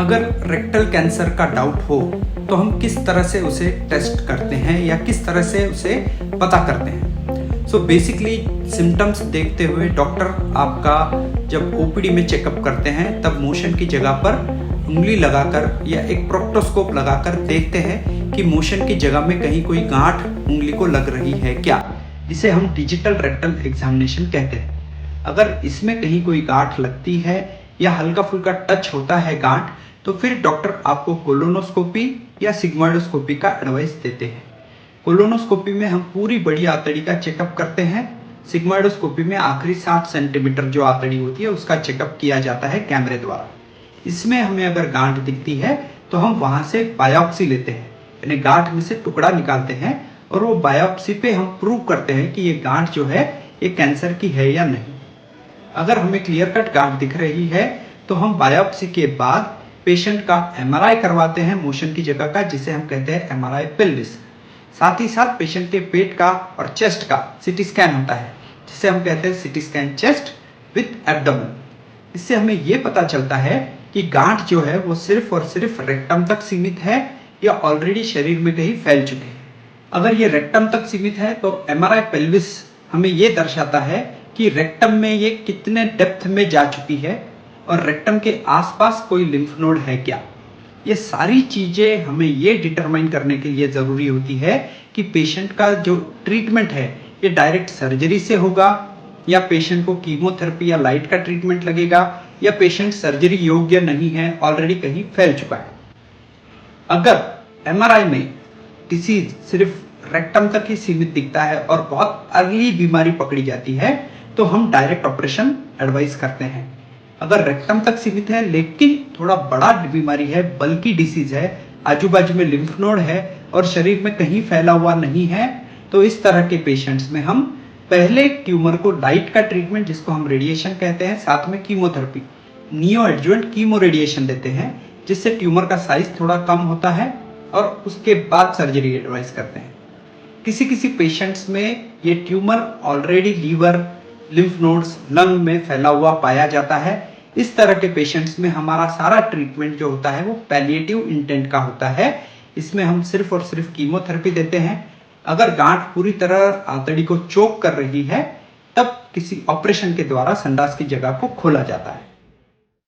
अगर rectal cancer का doubt हो तो हम किस तरह से उसे टेस्ट करते हैं या किस तरह से उसे पता करते हैं। सो बेसिकली सिम्टम्स देखते हुए डॉक्टर आपका जब ओपीडी में चेकअप करते हैं तब मोशन की जगह पर उंगली लगाकर या एक प्रोक्टोस्कोप लगाकर देखते हैं कि मोशन की जगह में कहीं कोई गांठ उंगली को लग रही है क्या, इसे हम डिजिटल रेक्टल एग्जामिनेशन कहते हैं। अगर इसमें कहीं कोई गांठ लगती है या हल्का फुल्का टच होता है गांठ, तो फिर डॉक्टर आपको कोलोनोस्कोपी या सिग्मोइडोस्कोपी का एडवाइस देते हैं। कोलोनोस्कोपी में हम पूरी बड़ी आंतड़ी का चेकअप करते हैं। सिग्मोइडोस्कोपी में आखिरी 60 सेंटीमीटर जो आंतड़ी होती है उसका चेकअप किया जाता है कैमरे द्वारा। इसमें हमें अगर गांठ दिखती है तो हम वहां से बायोप्सी लेते हैं, यानी गांठ में से टुकड़ा निकालते हैं और वो बायोप्सी पे हम प्रूव करते हैं कि ये गांठ जो है ये कैंसर की है या नहीं। अगर हमें क्लियर कट गांठ दिख रही है तो हम बायोप्सी के बाद पेशेंट का एमआरआई करवाते हैं मोशन की जगह का, जिसे हम कहते हैं एमआरआई पेल्विस। साथ ही साथ पेशेंट के पेट का और चेस्ट का सीटी स्कैन होता है, जिसे हम कहते हैं CT scan chest with abdomen. इससे हमें यह पता चलता है कि गांठ जो है वो सिर्फ और सिर्फ रेक्टम तक सीमित है या ऑलरेडी शरीर में कहीं फैल चुके हैं। अगर ये रेक्टम तक सीमित है तो एमआरआई पेल्विस हमें ये दर्शाता है कि रेक्टम में ये कितने डेप्थ में जा चुकी है और रेक्टम के आसपास कोई लिम्फ नोड है क्या। ये सारी चीजें हमें ये डिटरमाइन करने के लिए जरूरी होती है कि पेशेंट का जो ट्रीटमेंट है ये डायरेक्ट सर्जरी से होगा या पेशेंट को कीमोथेरेपी या लाइट का ट्रीटमेंट लगेगा या पेशेंट सर्जरी योग्य नहीं है, ऑलरेडी कहीं फैल चुका है। अगर एमआरआई में डिसीज सिर्फ रेक्टम तक ही सीमित दिखता है और बहुत अर्ली बीमारी पकड़ी जाती है तो हम डायरेक्ट ऑपरेशन एडवाइस करते हैं। अगर रेक्टम तक सीमित है लेकिन थोड़ा बड़ा बीमारी है, बल्कि डिसीज है, आजू बाजू में लिम्फ नोड है और शरीर में कहीं फैला हुआ नहीं है, तो इस तरह के पेशेंट्स में हम पहले ट्यूमर को लाइट का ट्रीटमेंट, जिसको हम रेडिएशन कहते हैं, साथ में chemotherapy neo adjuvant chemo radiation देते हैं, जिससे ट्यूमर का साइज थोड़ा कम होता है और उसके बाद सर्जरी एडवाइस करते हैं। किसी किसी पेशेंट्स में ये tumour already liver, lymph nodes, lung में फैला हुआ पाया जाता है। इस तरह के पेशेंट्स में हमारा सारा ट्रीटमेंट जो होता है वो पैलिएटिव इंटेंट का होता है। इसमें हम सिर्फ और सिर्फ कीमोथेरेपी देते हैं। अगर गांठ पूरी तरह आंतड़ी को चोक कर रही है तब किसी ऑपरेशन के द्वारा संडास की जगह को खोला जाता है।